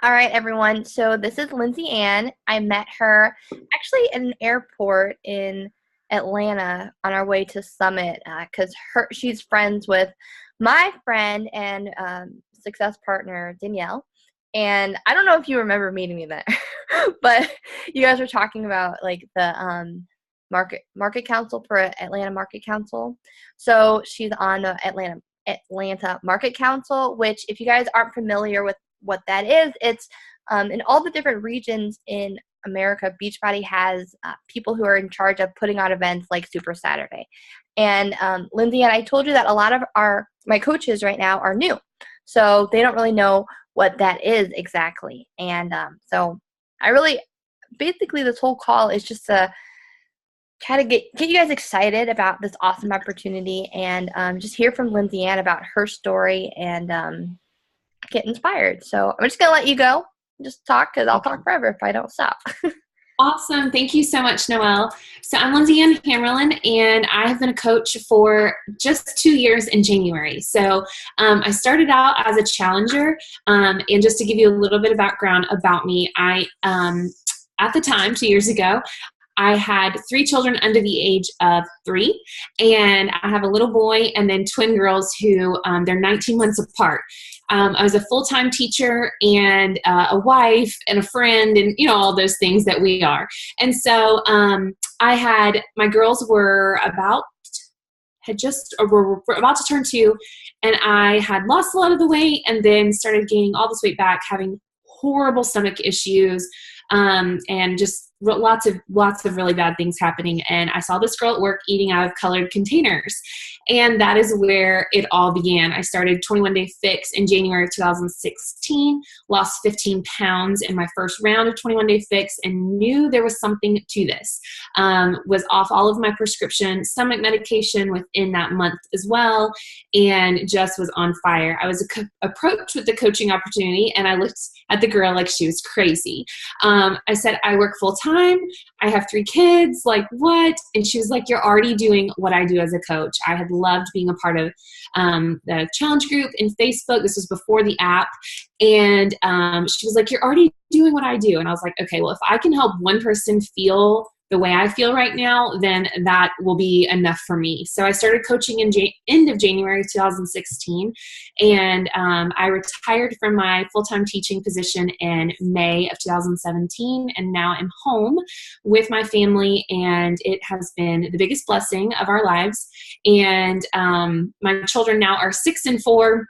All right, everyone. So this is LindsayAnn. I met her actually at an airport in Atlanta on our way to Summit because she's friends with my friend and success partner, Danielle. And I don't know if you remember meeting me there, but you guys were talking about like the market council for Atlanta Market Council. So she's on the Atlanta Market Council, which if you guys aren't familiar with what that is, it's in all the different regions in America, Beachbody has people who are in charge of putting on events like Super Saturday. And Lindsay, and I told you that a lot of my coaches right now are new, so they don't really know what that is exactly. And so I really, basically this whole call is just to kind of get you guys excited about this awesome opportunity and just hear from LindsayAnn about her story and get inspired. So I'm just going to let you go. Just talk because I'll talk forever if I don't stop. Awesome. Thank you so much, Noelle. So I'm LindsayAnn Hammarlund, and I have been a coach for just 2 years in January. So I started out as a challenger, and just to give you a little bit of background about me, I at the time, 2 years ago, I had 3 children under the age of 3, and I have a little boy and then twin girls who they're 19 months apart. I was a full-time teacher and a wife and a friend and, all those things that we are. And so my girls were about to turn 2, and I had lost a lot of the weight and then started gaining all this weight back, having horrible stomach issues, and just lots of really bad things happening. And I saw this girl at work eating out of colored containers. And that is where it all began. I started 21 Day Fix in January of 2016, lost 15 pounds in my first round of 21 Day Fix, and knew there was something to this. Was off all of my prescription stomach medication within that month as well, and just was on fire. I was approached with the coaching opportunity, and I looked at the girl like she was crazy. I said, I work full time. I have 3 kids. Like, what? And she was like, you're already doing what I do as a coach. I had loved being a part of the challenge group in Facebook. This was before the app. And she was like, you're already doing what I do. And I was like, okay, well, if I can help one person feel the way I feel right now, then that will be enough for me. So I started coaching in end of January 2016, and I retired from my full-time teaching position in May of 2017, and now I'm home with my family, and it has been the biggest blessing of our lives. And my children now are 6 and 4.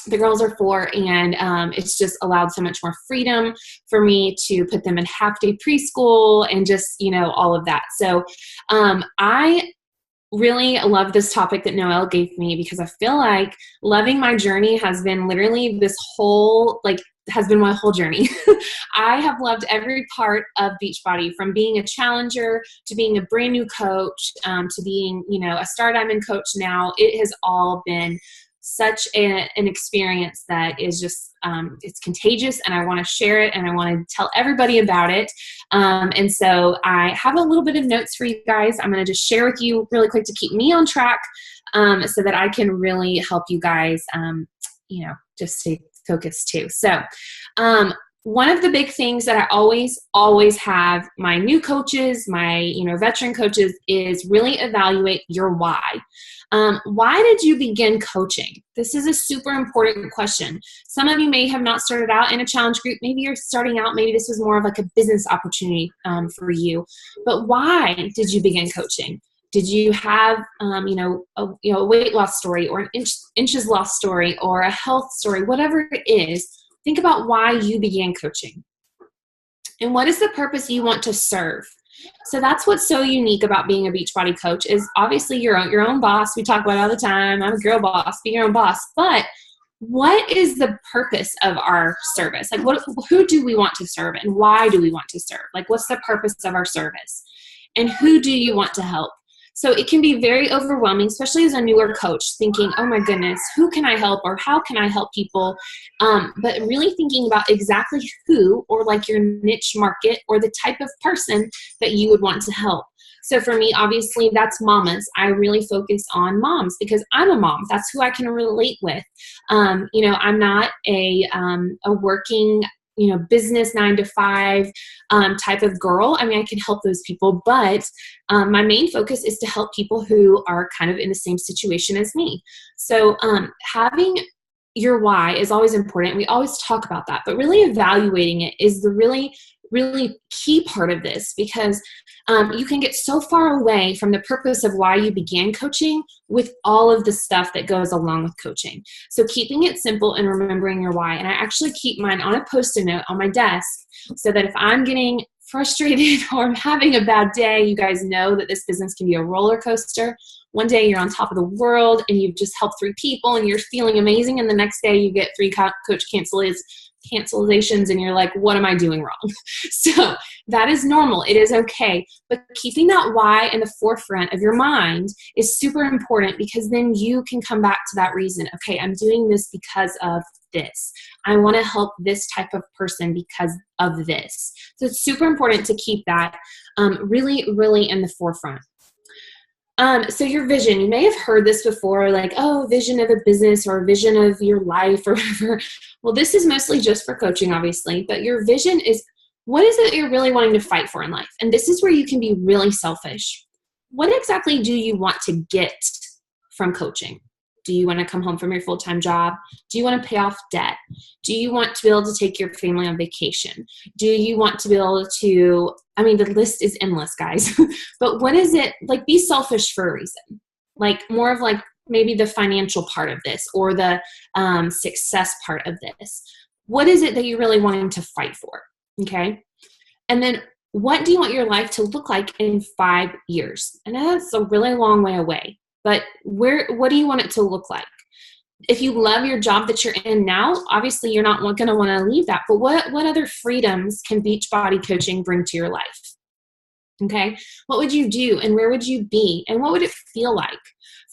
The girls are 4, and it's just allowed so much more freedom for me to put them in half-day preschool and just, all of that. So I really love this topic that Noelle gave me, because I feel like loving my journey has been literally has been my whole journey. I have loved every part of Beachbody, from being a challenger to being a brand new coach, to being, a Star Diamond coach now. It has all been such an experience that is just, it's contagious, and I want to share it, and I want to tell everybody about it. And so I have a little bit of notes for you guys. I'm going to just share with you really quick to keep me on track, so that I can really help you guys, just stay focused too. So, one of the big things that I always have my new coaches, my, veteran coaches, is really evaluate your why. Why did you begin coaching? This is a super important question. Some of you may have not started out in a challenge group. Maybe you're starting out. Maybe this was more of like a business opportunity for you. But why did you begin coaching? Did you have, a weight loss story, or an inches lost story, or a health story, whatever it is? Think about why you began coaching. And what is the purpose you want to serve? So that's what's so unique about being a Beachbody coach, is obviously you're your own boss. We talk about it all the time. I'm a girl boss, be your own boss. But what is the purpose of our service? Like, who do we want to serve, and why do we want to serve? Like, what's the purpose of our service? And who do you want to help? So it can be very overwhelming, especially as a newer coach, thinking, oh my goodness, who can I help, or how can I help people? But really thinking about exactly who, or like your niche market, or the type of person that you would want to help. So for me, obviously, that's mamas. I really focus on moms because I'm a mom. That's who I can relate with. I'm not a working business 9 to 5 type of girl. I mean, I can help those people, but my main focus is to help people who are kind of in the same situation as me. So having your why is always important. We always talk about that, but really evaluating it is the really key part of this, because you can get so far away from the purpose of why you began coaching with all of the stuff that goes along with coaching. So keeping it simple and remembering your why. And I actually keep mine on a Post-it note on my desk so that if I'm getting frustrated or I'm having a bad day, you guys know that this business can be a roller coaster. One day you're on top of the world and you've just helped 3 people and you're feeling amazing. And the next day you get 3 coach cancelations and you're like, what am I doing wrong? So that is normal. It is okay. But keeping that why in the forefront of your mind is super important, because then you can come back to that reason. Okay, I'm doing this because of this. I want to help this type of person because of this. So it's super important to keep that really, really in the forefront. So your vision, you may have heard this before, like, oh, vision of a business or vision of your life or whatever. Well, this is mostly just for coaching, obviously, but your vision is, what is it you're really wanting to fight for in life? And this is where you can be really selfish. What exactly do you want to get from coaching? Do you want to come home from your full-time job? Do you want to pay off debt? Do you want to be able to take your family on vacation? Do you want to be able to, I mean, the list is endless, guys. But what is it, like, be selfish for a reason. Like more of like maybe the financial part of this or the success part of this. What is it that you're really wanting to fight for? Okay. And then what do you want your life to look like in 5 years? And that's a really long way away. But what do you want it to look like? If you love your job that you're in now, obviously you're not going to want to leave that. But what other freedoms can Beachbody coaching bring to your life? Okay. What would you do and where would you be and what would it feel like?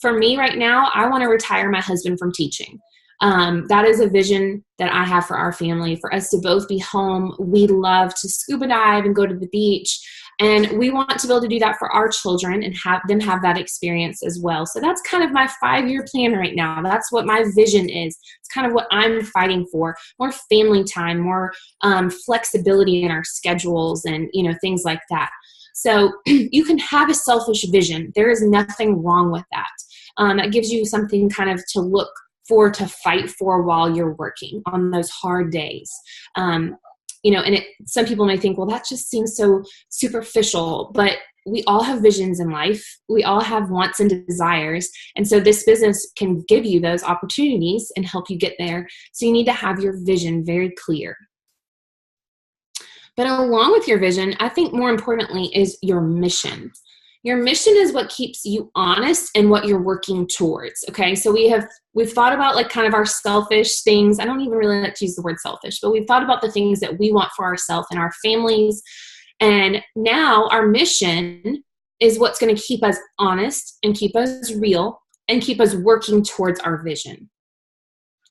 For me right now, I want to retire my husband from teaching. That is a vision that I have for our family, for us to both be home. We love to scuba dive and go to the beach. And we want to be able to do that for our children and have them have that experience as well. So that's kind of my 5-year plan right now. That's what my vision is. It's kind of what I'm fighting for. More family time, more flexibility in our schedules and, things like that. So you can have a selfish vision. There is nothing wrong with that. That gives you something kind of to look for, to fight for while you're working on those hard days. Some people may think, well, that just seems so superficial, but we all have visions in life. We all have wants and desires. And so this business can give you those opportunities and help you get there. So you need to have your vision very clear. But along with your vision, I think more importantly is your mission. Your mission is what keeps you honest and what you're working towards. Okay. So we've thought about like kind of our selfish things. I don't even really like to use the word selfish, but we've thought about the things that we want for ourselves and our families. And now our mission is what's going to keep us honest and keep us real and keep us working towards our vision.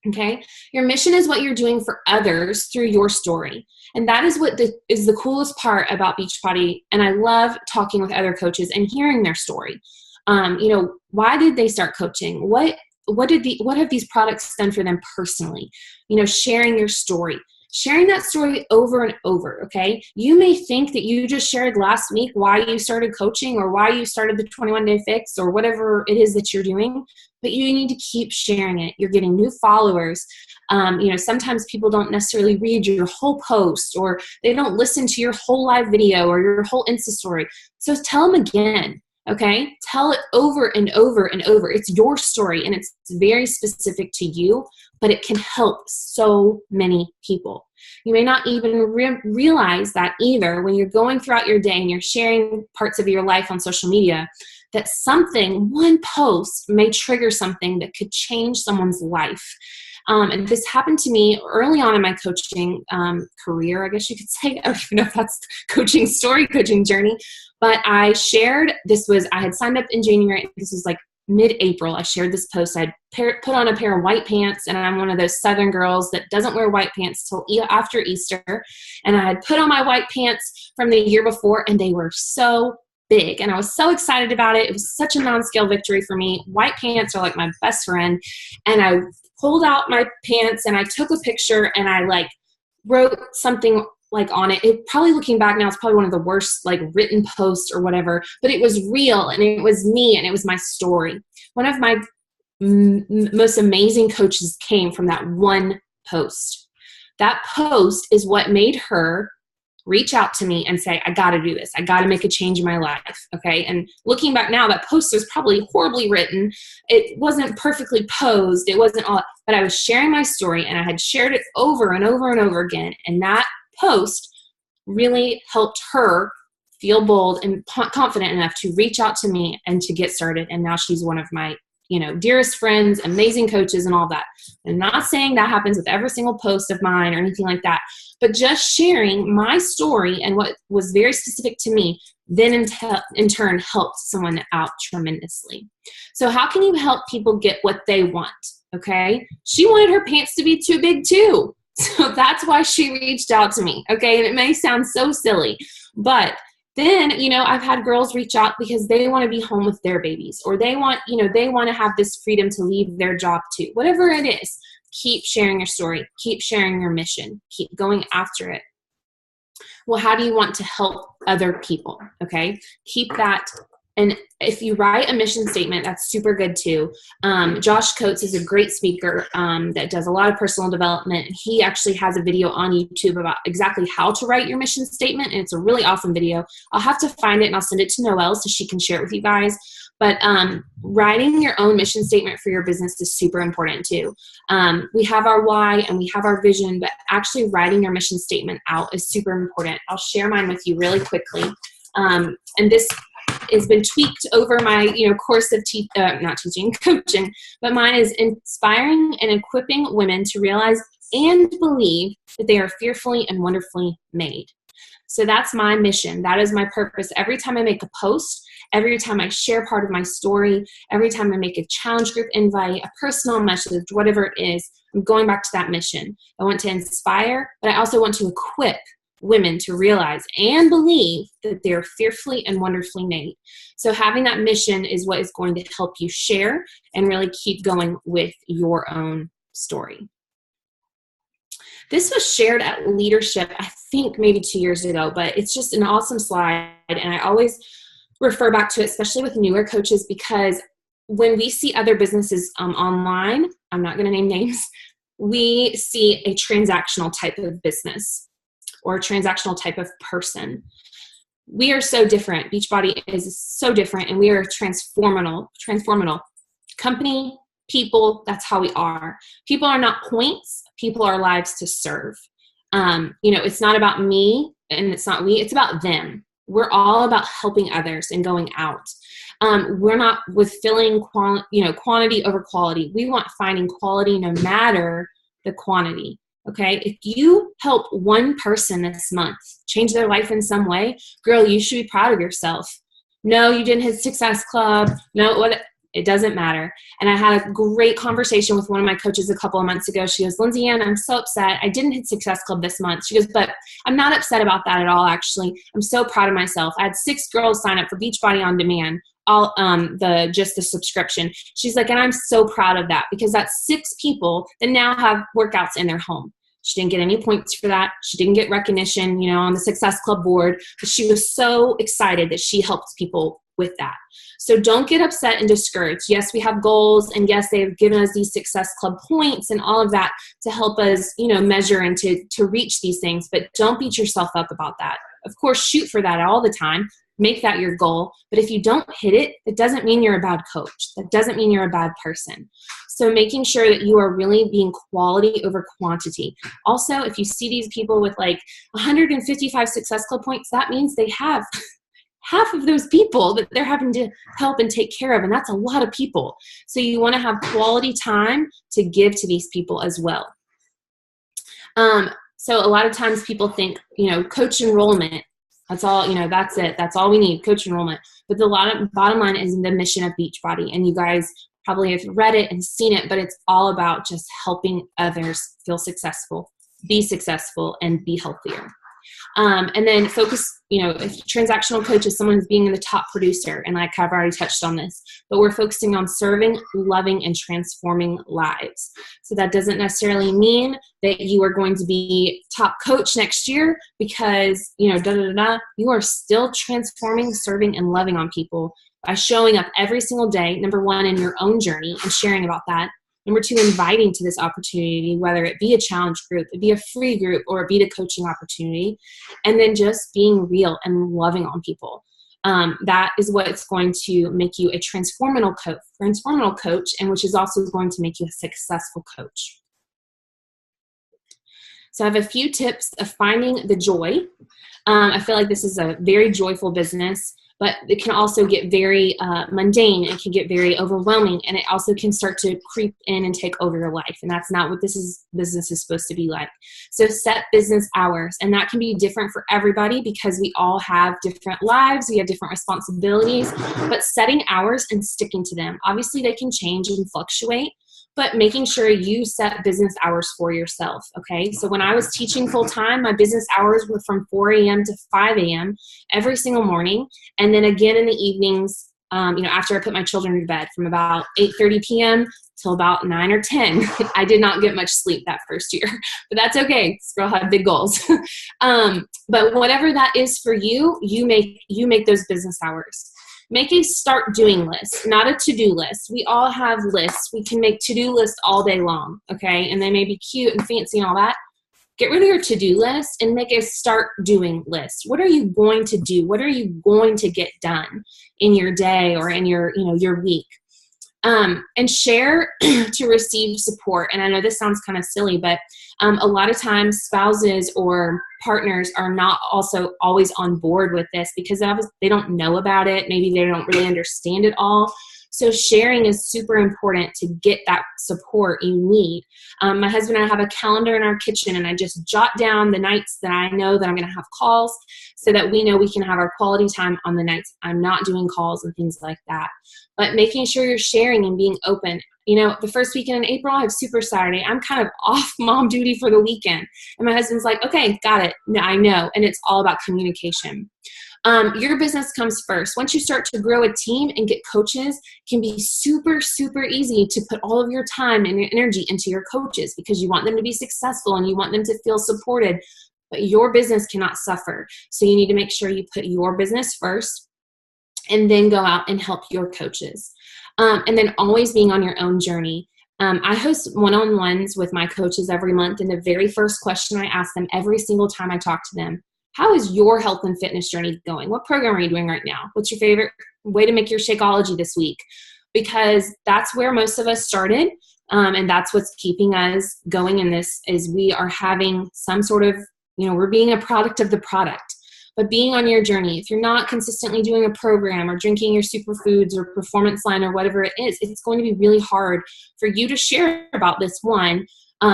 Okay. Your mission is what you're doing for others through your story. And that is what is the coolest part about Beachbody. And I love talking with other coaches and hearing their story. Why did they start coaching? What have these products done for them personally? Sharing your story. Sharing that story over and over, okay? You may think that you just shared last week why you started coaching or why you started the 21-day fix or whatever it is that you're doing, but you need to keep sharing it. You're getting new followers. Sometimes people don't necessarily read your whole post or they don't listen to your whole live video or your whole Insta story. So tell them again. Okay, tell it over and over and over. It's your story and it's very specific to you, but it can help so many people. You may not even realize that either when you're going throughout your day and you're sharing parts of your life on social media, that one post may trigger something that could change someone's life. And this happened to me early on in my coaching career, I guess you could say. I don't even know if that's coaching journey. But I shared, I had signed up in January. This was like mid-April. I shared this post. I'd put on a pair of white pants, and I'm one of those Southern girls that doesn't wear white pants till after Easter. And I had put on my white pants from the year before, and they were so big. And I was so excited about it. It was such a non-scale victory for me. White pants are like my best friend. And I pulled out my pants, and I took a picture, and I wrote something like on it. It probably, looking back now, it's probably one of the worst like written posts or whatever, but it was real and it was me and it was my story. One of my most amazing coaches came from that one post. That post is what made her reach out to me and say, I got to do this. I got to make a change in my life. Okay. And looking back now, that post was probably horribly written. It wasn't perfectly posed. It wasn't all, but I was sharing my story and I had shared it over and over and over again. And that post really helped her feel bold and confident enough to reach out to me and to get started. And now she's one of my, dearest friends, amazing coaches and all that. I'm not saying that happens with every single post of mine or anything like that, but just sharing my story and what was very specific to me, then in turn helped someone out tremendously. So how can you help people get what they want? Okay. She wanted her pants to be too big too. So that's why she reached out to me. Okay. And it may sound so silly, but then, I've had girls reach out because they want to be home with their babies, or they want to have this freedom to leave their job too. Whatever it is, keep sharing your story, keep sharing your mission, keep going after it. Well, how do you want to help other people? Okay. Keep that. And if you write a mission statement, that's super good too. Josh Coates is a great speaker that does a lot of personal development. He actually has a video on YouTube about exactly how to write your mission statement. And it's a really awesome video. I'll have to find it and I'll send it to Noelle so she can share it with you guys. But writing your own mission statement for your business is super important too. We have our why and we have our vision, but actually writing your mission statement out is super important. I'll share mine with you really quickly. And this has been tweaked over my, course of coaching, but mine is inspiring and equipping women to realize and believe that they are fearfully and wonderfully made. So that's my mission. That is my purpose. Every time I make a post, every time I share part of my story, every time I make a challenge group invite, a personal message, whatever it is, I'm going back to that mission. I want to inspire, but I also want to equip women to realize and believe that they're fearfully and wonderfully made. So having that mission is what is going to help you share and really keep going with your own story. This was shared at Leadership, I think maybe 2 years ago, but it's just an awesome slide. And I always refer back to it, especially with newer coaches, because when we see other businesses online, I'm not going to name names, we see a transactional type of business or a transactional type of person. We are so different. Beachbody is so different, and we are transformational company, people. That's how we are. People are not points. People are lives to serve. It's not about me and it's not we. It's about them. We're all about helping others and going out. We're not with filling quantity over quality. We want finding quality no matter the quantity. Okay, if you help one person this month change their life in some way, girl, you should be proud of yourself. No, you didn't hit Success Club. No, it doesn't matter. And I had a great conversation with one of my coaches a couple of months ago. She goes, LindsayAnn, I'm so upset. I didn't hit Success Club this month. She goes, but I'm not upset about that at all, actually. I'm so proud of myself. I had 6 girls sign up for Beachbody On Demand, all the subscription. She's like, and I'm so proud of that because that's 6 people that now have workouts in their home. She didn't get any points for that. She didn't get recognition, on the Success Club board, but she was so excited that she helped people with that. So don't get upset and discouraged. Yes, we have goals, and yes, they've given us these Success Club points and all of that to help us, measure and to reach these things, but don't beat yourself up about that. Of course, shoot for that all the time. Make that your goal. But if you don't hit it, it doesn't mean you're a bad coach. That doesn't mean you're a bad person. So making sure that you are really being quality over quantity. Also, if you see these people with like 155 Success Club points, that means they have half of those people that they're having to help and take care of. And that's a lot of people. So you want to have quality time to give to these people as well. So a lot of times people think, coach enrollment, that's all, that's it. That's all we need, coach enrollment. But the bottom line is the mission of Beachbody. And you guys probably have read it and seen it, but it's all about just helping others feel successful, be successful, and be healthier. And then focus, if transactional coach is someone who's being the top producer, and like I've already touched on this, but we're focusing on serving, loving, and transforming lives. So that doesn't necessarily mean that you are going to be top coach next year because, you are still transforming, serving, and loving on people by showing up every single day, number one, in your own journey and sharing about that. Number two, inviting to this opportunity, whether it be a challenge group, it be a free group, or it be a coaching opportunity. And then just being real and loving on people. That is what's going to make you a transformational coach, and which is also going to make you a successful coach. So I have a few tips of finding the joy. I feel like this is a very joyful business, but it can also get very mundane. It can get very overwhelming, and it also can start to creep in and take over your life. And that's not what business is supposed to be like. So set business hours, and that can be different for everybody because we all have different lives. We have different responsibilities, but setting hours and sticking to them. Obviously, they can change and fluctuate, but making sure you set business hours for yourself, okay? So when I was teaching full-time, my business hours were from 4 a.m. to 5 a.m. every single morning, and then again in the evenings, after I put my children to bed from about 8:30 p.m. till about 9 or 10. I did not get much sleep that first year, but that's okay. This girl had big goals. But whatever that is for you, you make those business hours. Make a start doing list, not a to-do list. We all have lists. We can make to-do lists all day long, okay? And they may be cute and fancy and all that. Get rid of your to-do list and make a start doing list. What are you going to do? What are you going to get done in your day or in your week? And share to receive support. And I know this sounds kind of silly, but a lot of times spouses or partners are not also always on board with this because they don't know about it. Maybe they don't really understand it all. So sharing is super important to get that support you need. My husband and I have a calendar in our kitchen, and I just jot down the nights that I know that I'm going to have calls so that we know we can have our quality time on the nights I'm not doing calls and things like that. But making sure you're sharing and being open. The first weekend in April, I have Super Saturday. I'm kind of off mom duty for the weekend. And my husband's like, okay, got it. No, I know. And it's all about communication. Your business comes first. Once you start to grow a team and get coaches, it can be super, super easy to put all of your time and your energy into your coaches because you want them to be successful and you want them to feel supported. But your business cannot suffer. So you need to make sure you put your business first and then go out and help your coaches. And then always being on your own journey. I host one-on-ones with my coaches every month, and the very first question I ask them every single time I talk to them, how is your health and fitness journey going? What program are you doing right now? What's your favorite way to make your Shakeology this week? Because that's where most of us started, and that's what's keeping us going in this is we are having some sort of, we're being a product of the product. But being on your journey, if you're not consistently doing a program or drinking your superfoods or performance line or whatever it is, it's going to be really hard for you to share about this one,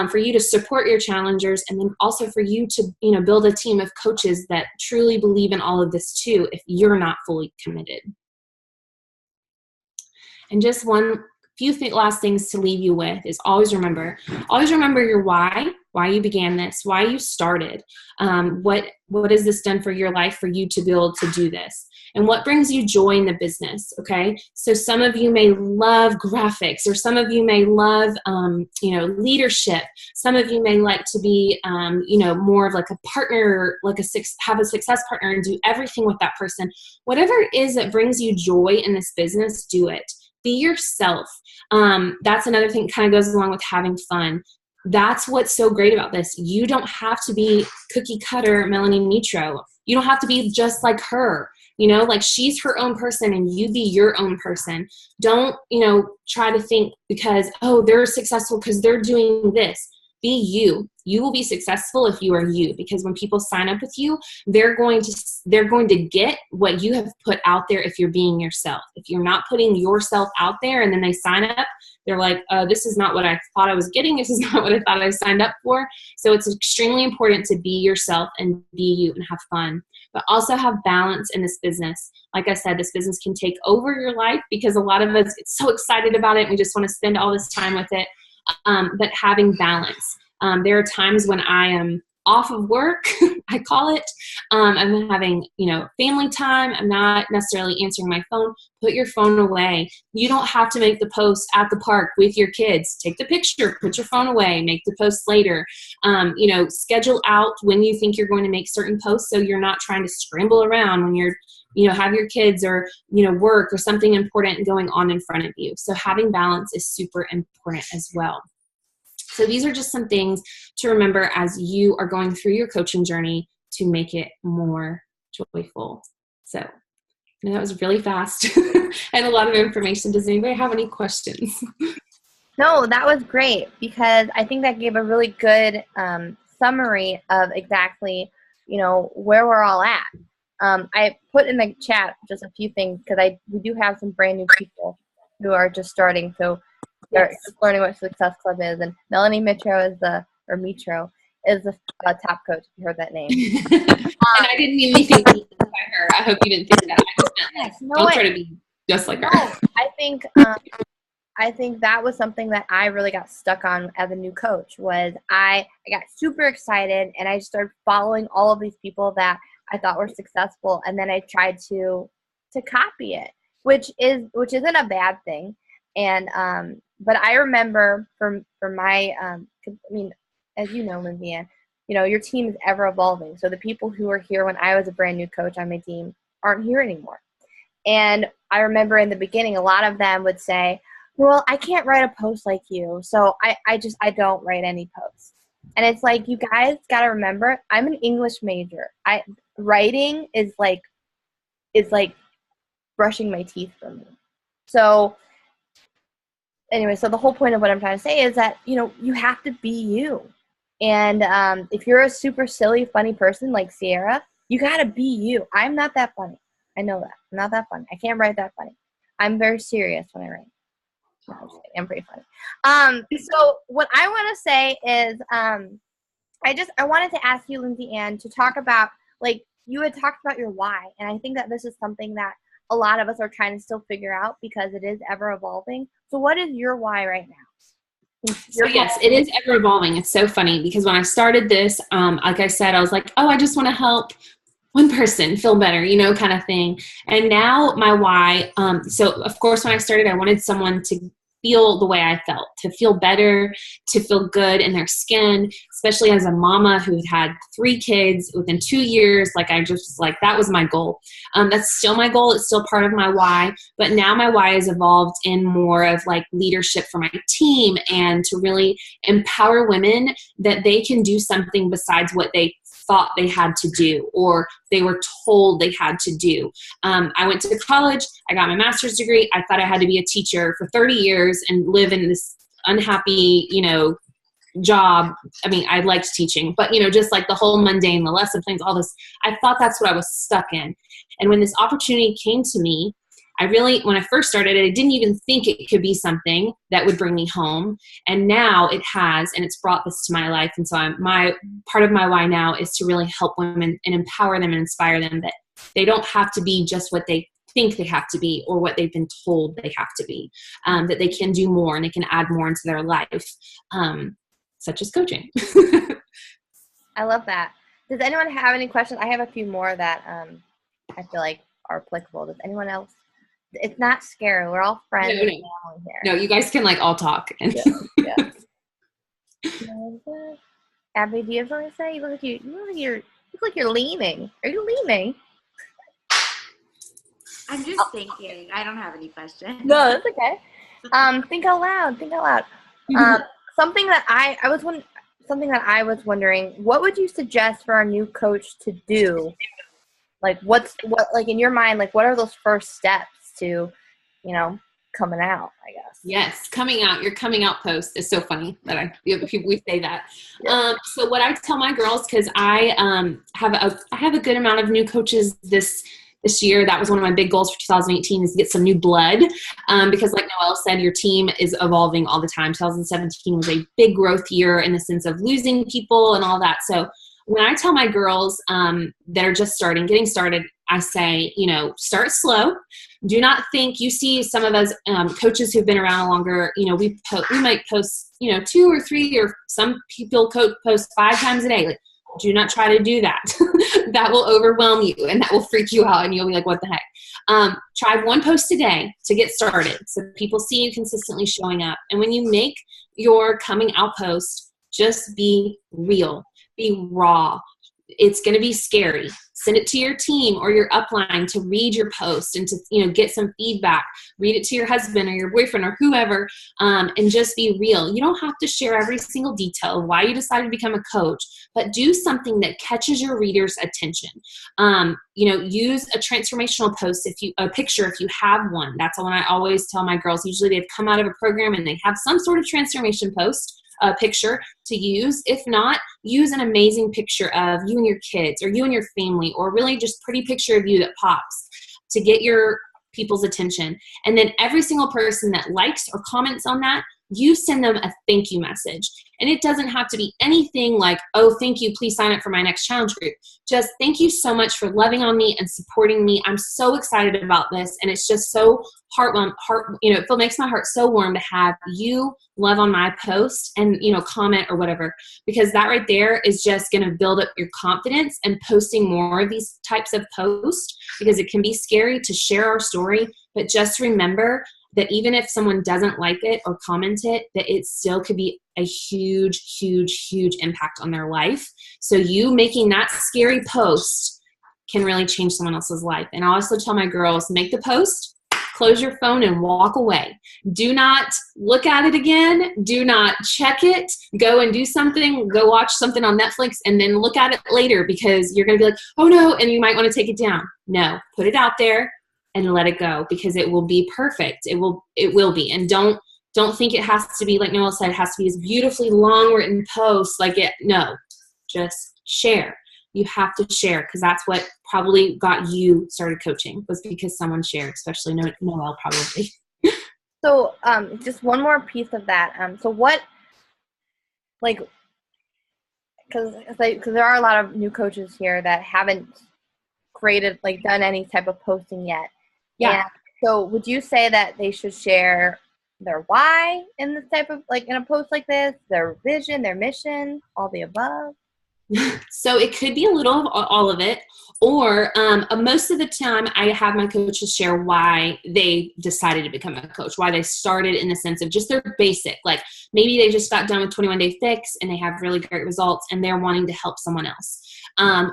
for you to support your challengers, and then also for you to build a team of coaches that truly believe in all of this too if you're not fully committed. And just one few last things to leave you with is always remember your why you began this, why you started, what has this done for your life for you to be able to do this, and what brings you joy in the business, okay? So some of you may love graphics, or some of you may love, leadership. Some of you may like to be, more of like a partner, have a success partner and do everything with that person. Whatever it is that brings you joy in this business, do it. Be yourself. That's another thing that kind of goes along with having fun. That's what's so great about this. You don't have to be cookie cutter Melanie Mitro. You don't have to be just like her. She's her own person and you be your own person. Don't, try to think because, they're successful because they're doing this. Be you. You will be successful if you are you, because when people sign up with you, they're going to get what you have put out there if you're being yourself. If you're not putting yourself out there and then they sign up, they're like, this is not what I thought I was getting. This is not what I thought I signed up for. So it's extremely important to be yourself and be you and have fun, but also have balance in this business. Like I said, this business can take over your life because a lot of us get so excited about it. And we just want to spend all this time with it. But having balance. There are times when I am off of work, I call it. I'm having, family time. I'm not necessarily answering my phone. Put your phone away. You don't have to make the post at the park with your kids. Take the picture, put your phone away, make the post later. Schedule out when you think you're going to make certain posts so you're not trying to scramble around when you're, have your kids or, work or something important going on in front of you. So having balance is super important as well. So these are just some things to remember as you are going through your coaching journey to make it more joyful. So I know that was really fast and a lot of information. Does anybody have any questions? No, that was great because I think that gave a really good summary of exactly, where we're all at. I put in the chat just a few things because we do have some brand new people who are just starting. So they're just learning what Success Club is. And Melanie Mitro is the top coach. If you heard that name. And I didn't mean anything by her. I hope you didn't think that. I just meant don't try to be just like her. I think that was something that I really got stuck on as a new coach was I got super excited and I started following all of these people that I thought were successful, and then I tried to copy it, which isn't a bad thing. And but I remember for my as you know, LindsayAnn, your team is ever evolving. So the people who were here when I was a brand new coach on my team aren't here anymore. And I remember in the beginning, a lot of them would say, well, I can't write a post like you, so I don't write any posts. And it's like, you guys got to remember, I'm an English major. Writing is like brushing my teeth for me. So anyway, so the whole point of what I'm trying to say is that, you have to be you. And if you're a super silly, funny person like Sierra, you got to be you. I'm not that funny. I know that. I'm not that funny. I can't write that funny. I'm very serious when I write. No, I'm just kidding. I'm pretty funny. So what I want to say is I wanted to ask you, LindsayAnn, to talk about, you had talked about your why. And I think that this is something that a lot of us are trying to still figure out because it is ever evolving. So what is your why right now? So yes, it is ever evolving. It's so funny because when I started this, like I said, I was like, I just want to help one person feel better, kind of thing. And now my why, so of course when I started, I wanted someone to feel the way I felt, to feel better, to feel good in their skin, especially as a mama who had 3 kids within 2 years. That was my goal. That's still my goal. It's still part of my why, but now my why has evolved in more of leadership for my team and to really empower women that they can do something besides what they thought they had to do or they were told they had to do. I went to college. I got my master's degree. I thought I had to be a teacher for 30 years and live in this unhappy, job. I mean, I liked teaching, but, just the whole mundane, the lesson plans, all this, I thought that's what I was stuck in. And when this opportunity came to me, when I first started it, I didn't even think it could be something that would bring me home. And now it has, and it's brought this to my life. And so part of my why now is to really help women and empower them and inspire them that they don't have to be just what they think they have to be or what they've been told they have to be, that they can do more and they can add more into their life, such as coaching. I love that. Does anyone have any questions? I have a few more that I feel like are applicable. Does anyone else? It's not scary. We're all friends. No. Here. No, you guys can all talk. Yeah. Abby, do you have something to say? You look like you're leaning. Are you leaning? I'm just thinking. I don't have any questions. No, that's okay. Think out loud. Something that I was wondering. What would you suggest for our new coach to do? What in your mind? What are those first steps to, coming out, I guess. Yes, coming out. Your coming out post is so funny that we say that. Yeah. So what I tell my girls, because I have a good amount of new coaches this year. That was one of my big goals for 2018 is to get some new blood. Because like Noelle said, your team is evolving all the time. 2017 was a big growth year in the sense of losing people and all that. So when I tell my girls that are just getting started, I say, start slow. Do not think you see some of us coaches who've been around longer. We might post, 2 or 3, or some people post 5 times a day. Do not try to do that. That will overwhelm you and that will freak you out and you'll be like, what the heck? Try one post a day to get started so people see you consistently showing up. And when you make your coming out post, just be real, be raw. It's going to be scary. Send it to your team or your upline to read your post and to, get some feedback. Read it to your husband or your boyfriend or whoever, and just be real. You don't have to share every single detail of why you decided to become a coach, but do something that catches your reader's attention. Use a transformational post a picture if you have one. That's one I always tell my girls. Usually they've come out of a program and they have some sort of transformation post. A picture to use. If not, use an amazing picture of you and your kids or you and your family, or really just pretty picture of you that pops to get your people's attention. And then every single person that likes or comments on that, you send them a thank you message. And it doesn't have to be anything like, oh, thank you, please sign up for my next challenge group. Just thank you so much for loving on me and supporting me. I'm so excited about this. And it's just so it makes my heart so warm to have you love on my post and, comment or whatever, because that right there is just going to build up your confidence and posting more of these types of posts, because it can be scary to share our story. But just remember that even if someone doesn't like it or comment it, that it still could be a huge, huge, huge impact on their life. So you making that scary post can really change someone else's life. And I also tell my girls, make the post, close your phone and walk away. Do not look at it again. Do not check it. Go and do something. Go watch something on Netflix and then look at it later, because you're going to be like, oh no, and you might want to take it down. No, put it out there and let it go, because it will be perfect. It will be. And don't think it has to be, like Noelle said, it has to be this beautifully long written post. No, just share. You have to share, because that's what probably got you started coaching, was because someone shared, especially Noelle probably. So just one more piece of that. So what, because there are a lot of new coaches here that haven't done any type of posting yet. Yeah. And so would you say that they should share their why in this type of, in a post like this, their vision, their mission, all the above? So it could be a little of all of it, or most of the time I have my coaches share why they decided to become a coach, why they started, in the sense of just their basic, like maybe they just got done with 21 Day Fix and they have really great results and they're wanting to help someone else.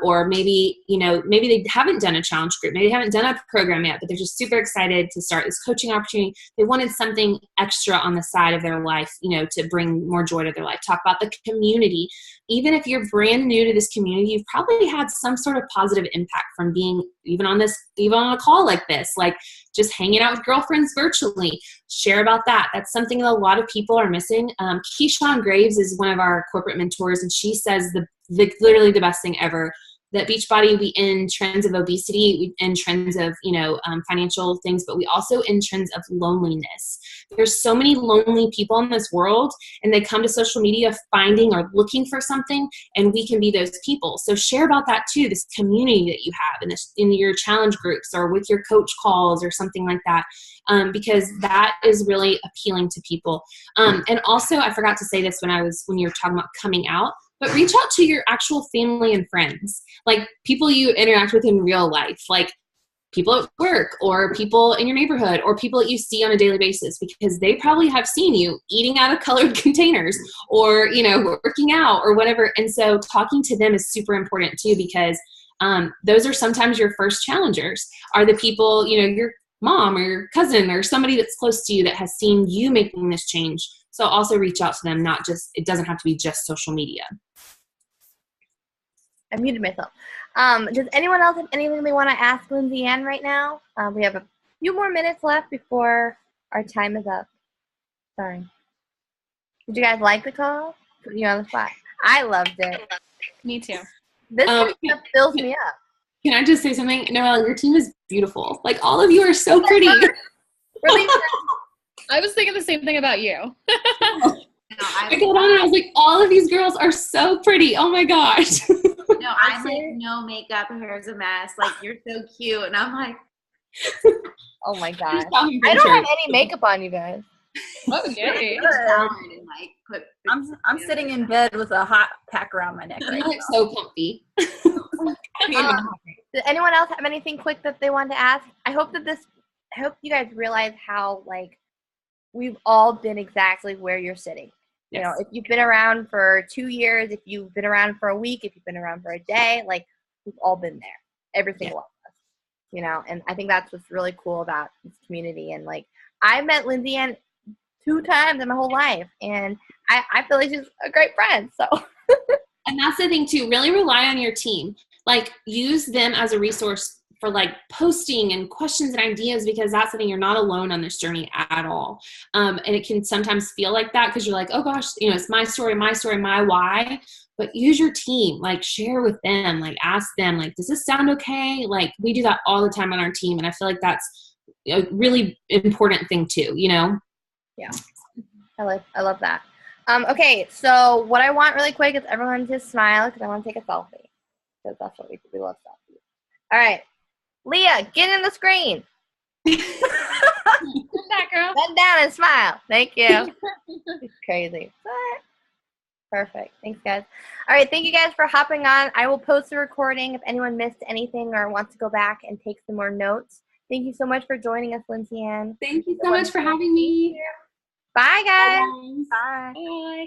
Or maybe they haven't done a challenge group. Maybe they haven't done a program yet, but they're just super excited to start this coaching opportunity. They wanted something extra on the side of their life, to bring more joy to their life. Talk about the community. Even if you're brand new to this community, you've probably had some sort of positive impact from being even on a call like this, like just hanging out with girlfriends virtually. Share about that. That's something that a lot of people are missing. Keyshawn Graves is one of our corporate mentors, and she says literally the best thing ever, that Beachbody, we end trends of obesity, we end trends of, financial things, but we also end trends of loneliness. There's so many lonely people in this world, and they come to social media finding or looking for something, and we can be those people. So share about that too, this community that you have in your challenge groups or with your coach calls or something like that, because that is really appealing to people. And also, I forgot to say this when you were talking about coming out, but reach out to your actual family and friends, like people you interact with in real life, like people at work or people in your neighborhood or people that you see on a daily basis, because they probably have seen you eating out of colored containers or, working out or whatever. And so talking to them is super important too, because those are sometimes your first challengers, are the people, your mom or your cousin or somebody that's close to you that has seen you making this change. So also reach out to them, it doesn't have to be just social media. I muted myself. Does anyone else have anything they want to ask LindsayAnn right now? We have a few more minutes left before our time is up. Sorry. Did you guys like the call? Put you on the spot. I loved it. Me too. This stuff fills me up. Can I just say something? Noelle, your team is beautiful. Like, all of you are so pretty. Really? I was thinking the same thing about you. I got on and I was like, all of these girls are so pretty. Oh my gosh. No, I'm like, no makeup, hair's a mess. Like, you're so cute. And I'm like, oh my gosh. I don't have any makeup on, you guys. Okay. And like put. I'm sitting in bed with a hot pack around my neck You right look now. so comfy. Does anyone else have anything quick that they want to ask? I hope you guys realize how like we've all been exactly where you're sitting. You know, if you've been around for 2 years, if you've been around for a week, if you've been around for a day, like we've all been there. Every single one of us. You know, and I think that's what's really cool about this community. And like I met LindsayAnn 2 times in my whole life, and I feel like she's a great friend. So And that's the thing too, really rely on your team. Like use them as a resource for like posting and questions and ideas, because that's the thing, you're not alone on this journey at all. And it can sometimes feel like that because you're like, oh gosh, you know, it's my story, my why. But use your team, like share with them, like ask them, like, does this sound okay? Like we do that all the time on our team. And I feel like that's a really important thing too, you know? Yeah, I love that. Okay, so what I want really quick is everyone to smile because I want to take a selfie. Because that's what we love selfies. All right, Leah, get in the screen. That girl. Bend down and smile. Thank you. It's crazy. Perfect. Thanks, guys. All right, thank you guys for hopping on. I will post the recording if anyone missed anything or wants to go back and take some more notes. Thank you so much for joining us, LindsayAnn. Thank you so much for having me. Bye, guys. Bye. Bye.